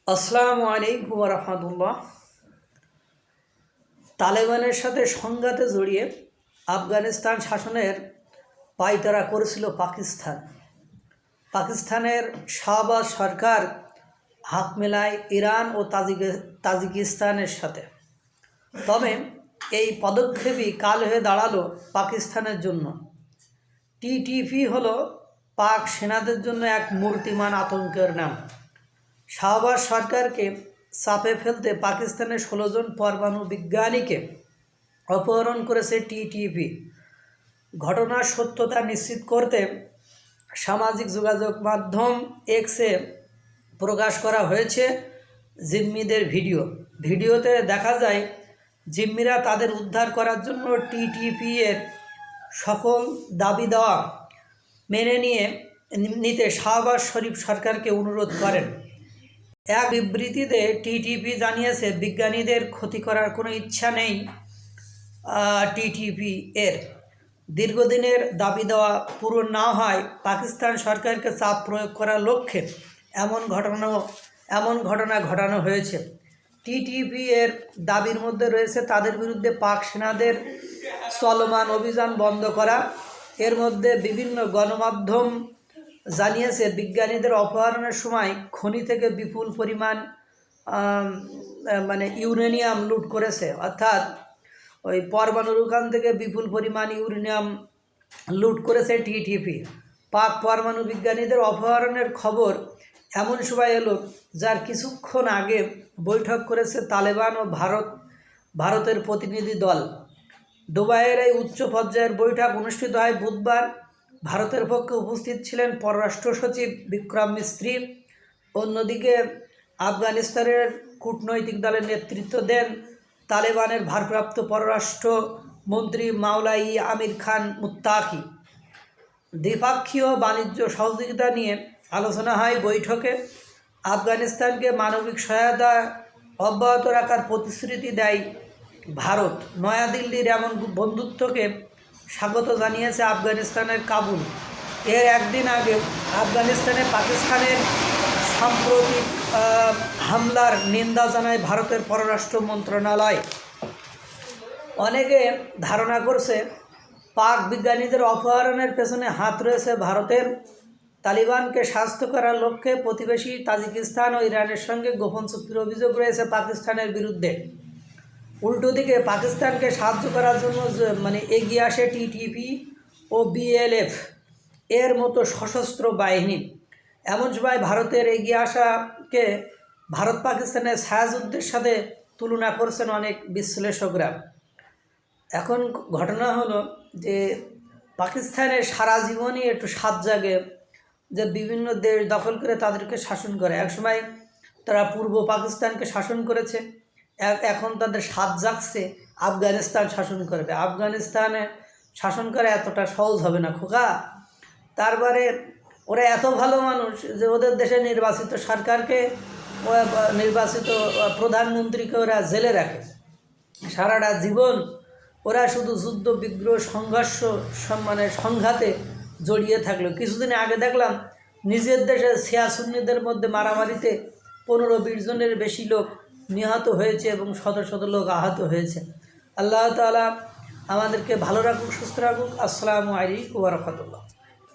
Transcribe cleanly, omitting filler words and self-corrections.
আসসালামু আলাইকুম ওয়া রাহমাতুল্লাহ। তালেবানের সাথে সংঘাতে জড়িয়ে আফগানিস্তান শাসনের পায়তারা করেছিল পাকিস্তানের শাহবাজ সরকার হাত মেলায় ইরান ও তাজিকিস্তানের সাথে। তবে এই পদক্ষেপই কাল হয়ে দাঁড়ালো পাকিস্তানের জন্য। টিটিপি হলো পাক সেনাদের জন্য এক মূর্তিমান আতঙ্কের নাম। শাহবাজ সরকারকে চাপে ফেলতে পাকিস্তানের 16 জন পরমাণু বিজ্ঞানীকে অপহরণ করেছে টিটিপি। ঘটনার সত্যতা নিশ্চিত করতে সামাজিক যোগাযোগ মাধ্যম এক্সে প্রকাশ করা হয়েছে জিম্মিদের ভিডিওতে দেখা যায় জিম্মিরা তাদের উদ্ধার করার জন্য টিটিপি এর সকল দাবি দেওয়া মেনে নিতে শাহবাজ শরীফ সরকারকে অনুরোধ করেন। এক বিবৃতিতে টিটিপি জানিয়েছে বিজ্ঞানীদের ক্ষতি করার কোনো ইচ্ছা নেই। টিটিপি এর দীর্ঘদিনের দাবি দেওয়া পূরণ না হয় পাকিস্তান সরকারকে চাপ প্রয়োগ করার লক্ষ্যে এমন ঘটনা ঘটানো হয়েছে। টিটিপি এর দাবির মধ্যে রয়েছে তাদের বিরুদ্ধে পাক সেনাদের চলমান অভিযান বন্ধ করা। এর মধ্যে বিভিন্ন গণমাধ্যম জানিয়েছে বিজ্ঞানীদের অপহরণের সময় খনি থেকে বিপুল পরিমাণ ইউরেনিয়াম লুট করেছে, অর্থাৎ ওই পরমাণু উড়ান থেকে বিপুল পরিমাণ ইউরেনিয়াম লুট করেছে টিটিপি। পাক পরমাণু বিজ্ঞানীদের অপহরণের খবর এমন সময় এলো যার কিছুক্ষণ আগে বৈঠক করেছে তালেবান ও ভারতের প্রতিনিধি দল। দুবাইয়ের এই উচ্চ পর্যায়ের বৈঠক অনুষ্ঠিত হয় বুধবার। ভারতের পক্ষে উপস্থিত ছিলেন পররাষ্ট্র সচিব বিক্রম মিস্ত্রি। অন্যদিকে আফগানিস্তানের কূটনৈতিক দলের নেতৃত্ব দেন তালেবানের ভারপ্রাপ্ত পররাষ্ট্র মন্ত্রী মাওলাই আমির খান মুত্তাকি। দ্বিপক্ষীয় বাণিজ্য সহযোগিতা নিয়ে আলোচনা হয় বৈঠকে। আফগানিস্তানকে মানবিক সহায়তা অব্যাহত রাখার প্রতিশ্রুতি দেয় ভারত। নয়াদিল্লির এমন বন্ধুত্বকে স্বাগত জানিয়েছে আফগানিস্তানের কাবুল। এর একদিন আগে আফগানিস্তানে পাকিস্তানের সাম্প্রতিক হামলার নিন্দা জানায় ভারতের পররাষ্ট্র মন্ত্রণালয়। অনেকে ধারণা করছে পাক বিজ্ঞানীদের অপহরণের পেছনে হাত রয়েছে ভারতের। তালিবানকে শাস্ত করার লক্ষ্যে প্রতিবেশী তাজিকিস্তান ও ইরানের সঙ্গে গোপন চুক্তির অভিযোগ রয়েছে পাকিস্তানের বিরুদ্ধে। উল্টো দিকে পাকিস্তানকে সাহায্য করার জন্য এগিয়ে আসে টিটিপি ও বিএলএফ এর মতো সশস্ত্র বাহিনী। এমন সময় ভারতের এগিয়ে আসাকে ভারত পাকিস্তানের ছায়াযুদ্ধের সাথে তুলনা করছেন অনেক বিশ্লেষকরা। এখন ঘটনা হলো যে পাকিস্তানের সারা জীবনই একটু স্বাদ জাগে যে বিভিন্ন দেশ দখল করে তাদেরকে শাসন করে। একসময় তারা পূর্ব পাকিস্তানকে শাসন করেছে, এখন তাদের স্বাদ জাগছে আফগানিস্তান শাসন করবে। আফগানিস্তানে শাসন করা এতটা সহজ হবে না খোকা। তারপরে ওরা এত ভালো মানুষ যে ওদের দেশে নির্বাচিত সরকারকে, নির্বাচিত প্রধানমন্ত্রীকে ওরা জেলে রাখে। সারাটা জীবন ওরা শুধু যুদ্ধ বিগ্রহ সংঘর্ষ সংঘাতে জড়িয়ে থাকলো। কিছুদিন আগে দেখলাম নিজের দেশে শিয়া সুন্নিদের মধ্যে মারামারিতে 15-20 জনের বেশি লোক নিহত হয়েছে এবং শত শত লোক আহত হয়েছে। আল্লাহ তাআলা আমাদেরকে ভালো রাখুক, সুস্থ রাখুক। আসসালামু আলাইকুম ওয়া রাহমাতুল্লাহ।